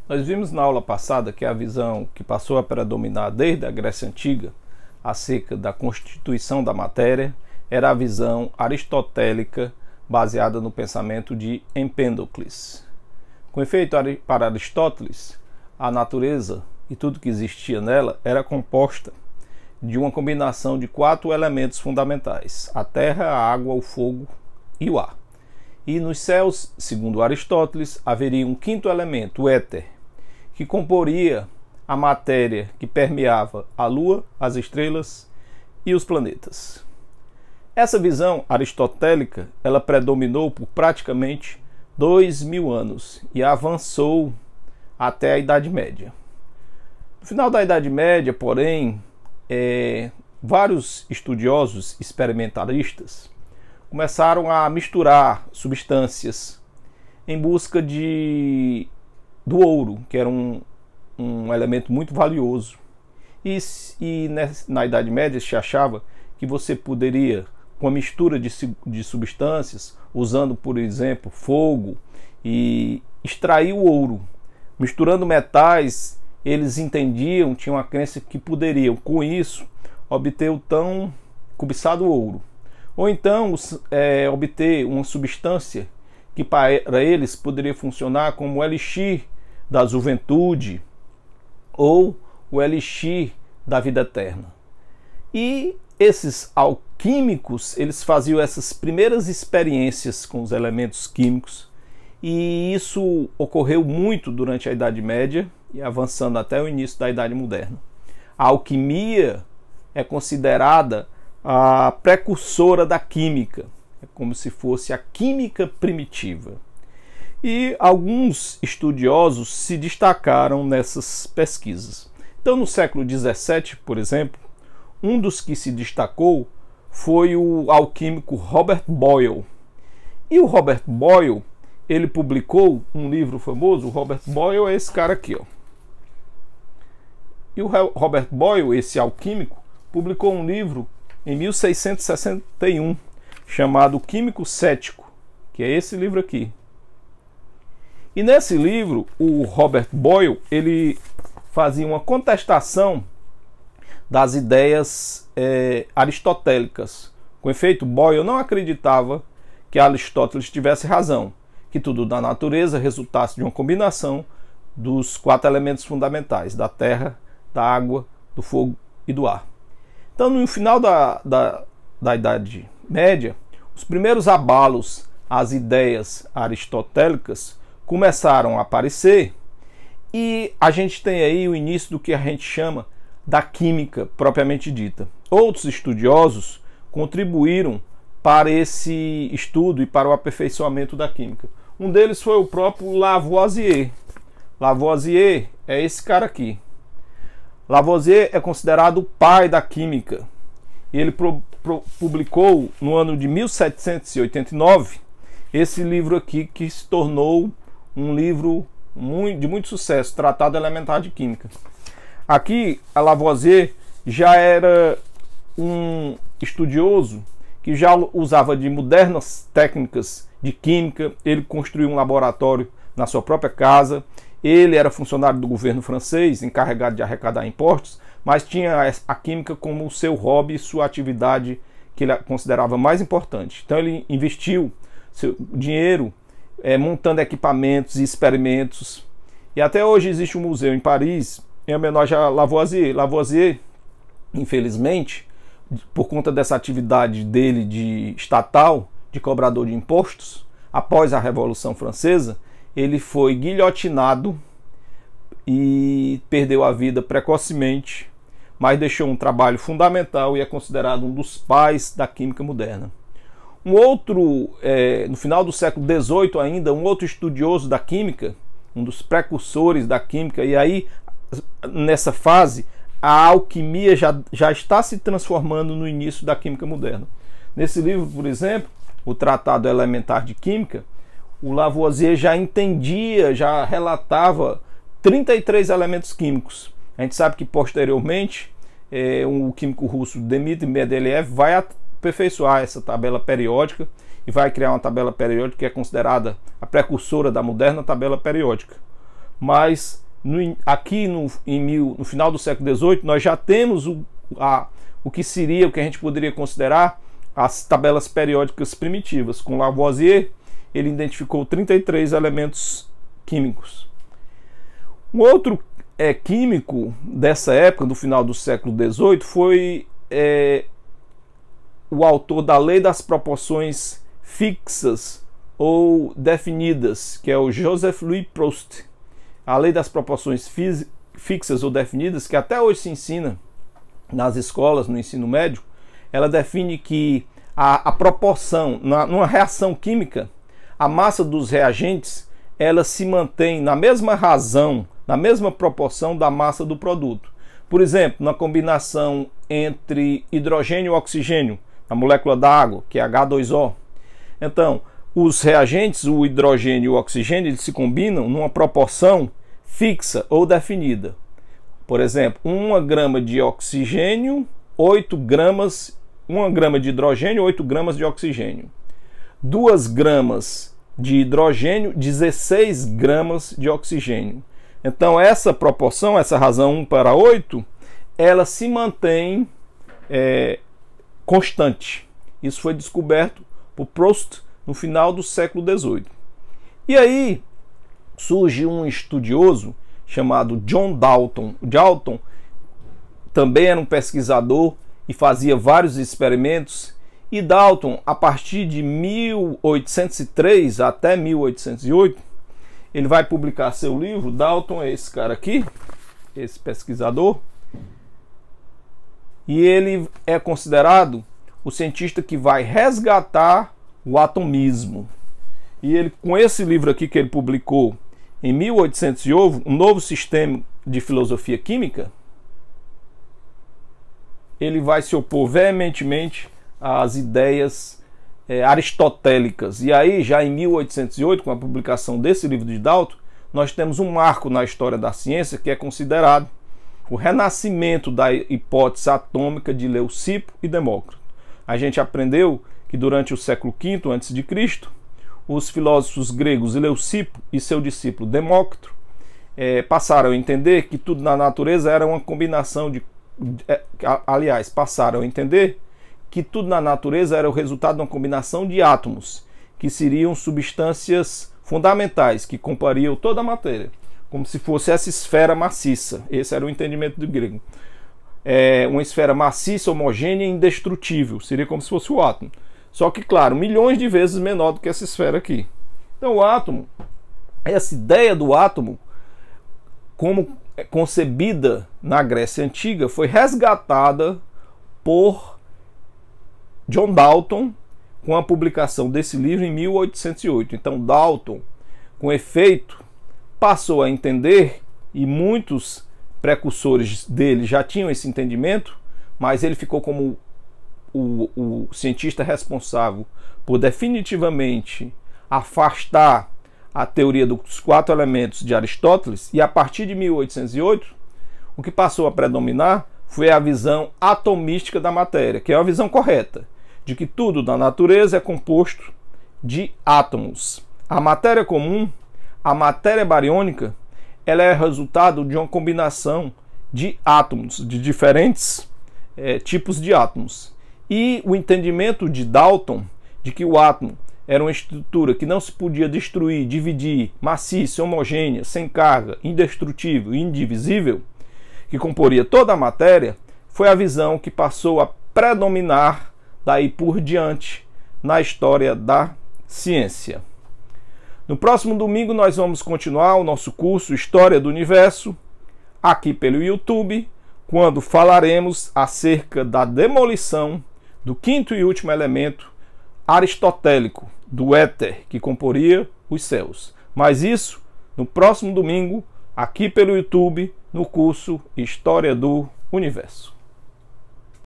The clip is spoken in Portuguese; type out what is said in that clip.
Nós vimos na aula passada que a visão que passou a predominar desde a Grécia Antiga acerca da constituição da matéria era a visão aristotélica baseada no pensamento de Empédocles. Com efeito, para Aristóteles, a natureza e tudo que existia nela era composta de uma combinação de 4 elementos fundamentais: a terra, a água, o fogo e o ar. E nos céus, segundo Aristóteles, haveria um 5º elemento, o éter, que comporia a matéria que permeava a Lua, as estrelas e os planetas. Essa visão aristotélica, ela predominou por praticamente 2000 anos e avançou até a Idade Média. No final da Idade Média, porém, vários estudiosos experimentalistas começaram a misturar substâncias em busca do ouro, que era um elemento muito valioso. E na Idade Média se achava que você poderia, com a mistura de substâncias, usando, por exemplo, fogo, e extrair o ouro. Misturando metais, eles entendiam, tinham a crença que poderiam, com isso, obter o tão cobiçado ouro. Ou então obter uma substância que para eles poderia funcionar como o elixir da juventude ou o elixir da vida eterna. E esses alquímicos, eles faziam essas primeiras experiências com os elementos químicos, e isso ocorreu muito durante a Idade Média e avançando até o início da Idade Moderna. A alquimia é considerada a precursora da química, é como se fosse a química primitiva. E alguns estudiosos se destacaram nessas pesquisas. Então, no século XVII, por exemplo, um dos que se destacou foi o alquímico Robert Boyle. E o Robert Boyle, ele publicou um livro famoso. O Robert Boyle é esse cara aqui, ó. E o Robert Boyle, esse alquímico, publicou um livro em 1661, chamado Químico Cético, que é esse livro aqui. E nesse livro, o Robert Boyle, ele fazia uma contestação das ideias aristotélicas. Com efeito, Boyle não acreditava que Aristóteles tivesse razão, que tudo da natureza resultasse de uma combinação dos 4 elementos fundamentais, da terra, da água, do fogo e do ar. Então, no final da Idade Média, os primeiros abalos às ideias aristotélicas começaram a aparecer, e a gente tem aí o início do que a gente chama da química propriamente dita. Outros estudiosos contribuíram para esse estudo e para o aperfeiçoamento da química. Um deles foi o próprio Lavoisier. Lavoisier é esse cara aqui. Lavoisier é considerado o pai da química. Ele publicou no ano de 1789 esse livro aqui, que se tornou um livro de muito sucesso, Tratado Elementar de Química. Aqui, a Lavoisier já era um estudioso que já usava de modernas técnicas de química. Ele construiu um laboratório na sua própria casa. Ele era funcionário do governo francês, encarregado de arrecadar impostos, mas tinha a química como o seu hobby e sua atividade que ele considerava mais importante. Então ele investiu seu dinheiro montando equipamentos e experimentos. E até hoje existe um museu em Paris em homenagem a Lavoisier. Lavoisier, infelizmente, por conta dessa atividade dele de estatal, de cobrador de impostos, após a Revolução Francesa, ele foi guilhotinado e perdeu a vida precocemente, mas deixou um trabalho fundamental e é considerado um dos pais da química moderna. Um outro, no final do século XVIII ainda, um outro estudioso da química, um dos precursores da química, e aí nessa fase a alquimia já está se transformando no início da química moderna. Nesse livro, por exemplo, o Tratado Elementar de Química, o Lavoisier já entendia, já relatava 33 elementos químicos. A gente sabe que posteriormente o químico russo Dmitry Mendeleev vai aperfeiçoar essa tabela periódica e vai criar uma tabela periódica que é considerada a precursora da moderna tabela periódica. mas aqui no final do século XVIII nós já temos o que seria, o que a gente poderia considerar as tabelas periódicas primitivas. Com Lavoisier, ele identificou 33 elementos químicos. Um outro químico dessa época, do final do século XVIII, foi o autor da Lei das Proporções Fixas ou Definidas, que é o Joseph Louis Proust. A Lei das Proporções Fixas ou Definidas, que até hoje se ensina nas escolas, no ensino médio, ela define que a proporção, numa reação química, a massa dos reagentes, ela se mantém na mesma razão, na mesma proporção da massa do produto. Por exemplo, na combinação entre hidrogênio e oxigênio, a molécula da água, que é H2O. Então, os reagentes, o hidrogênio e o oxigênio, eles se combinam numa proporção fixa ou definida. Por exemplo, 1 grama de oxigênio, 8 gramas, 1 grama de hidrogênio, 8 gramas de oxigênio. 2 gramas de hidrogênio, 16 gramas de oxigênio. Então, essa proporção, essa razão 1:8, ela se mantém constante. Isso foi descoberto por Proust no final do século XVIII. E aí surge um estudioso chamado John Dalton. Dalton também era um pesquisador e fazia vários experimentos. E Dalton, a partir de 1803 até 1808, ele vai publicar seu livro. Dalton é esse cara aqui, esse pesquisador. E ele é considerado o cientista que vai resgatar o atomismo. E ele, com esse livro aqui que ele publicou em 1811, um novo sistema de filosofia química, ele vai se opor veementemente às ideias aristotélicas. E aí, já em 1808, com a publicação desse livro de Dalton, nós temos um marco na história da ciência que é considerado o renascimento da hipótese atômica de Leucipo e Demócrito. A gente aprendeu que durante o século V a.C., os filósofos gregos Leucipo e seu discípulo Demócrito passaram a entender que tudo na natureza era uma combinação passaram a entender que tudo na natureza era o resultado de uma combinação de átomos, que seriam substâncias fundamentais, que compariam toda a matéria, como se fosse essa esfera maciça. Esse era o entendimento do grego. Uma esfera maciça, homogênea e indestrutível. Seria como se fosse o átomo. Só que, claro, milhões de vezes menor do que essa esfera aqui. Então, o átomo, essa ideia do átomo, como concebida na Grécia Antiga, foi resgatada por John Dalton com a publicação desse livro em 1808. Então, Dalton, com efeito, passou a entender, e muitos precursores dele já tinham esse entendimento, mas ele ficou como o cientista responsável por definitivamente afastar a teoria dos 4 elementos de Aristóteles, e a partir de 1808, o que passou a predominar foi a visão atomística da matéria, que é uma visão correta, de que tudo na natureza é composto de átomos. A matéria comum, a matéria bariônica, ela é resultado de uma combinação de átomos, de diferentes tipos de átomos. E o entendimento de Dalton de que o átomo era uma estrutura que não se podia destruir, dividir, maciça, homogênea, sem carga, indestrutível e indivisível, que comporia toda a matéria, foi a visão que passou a predominar daí por diante na história da ciência. No próximo domingo nós vamos continuar o nosso curso História do Universo, aqui pelo YouTube, quando falaremos acerca da demolição do 5º e último elemento aristotélico, do éter, que comporia os céus. Mas isso no próximo domingo, aqui pelo YouTube, no curso História do Universo.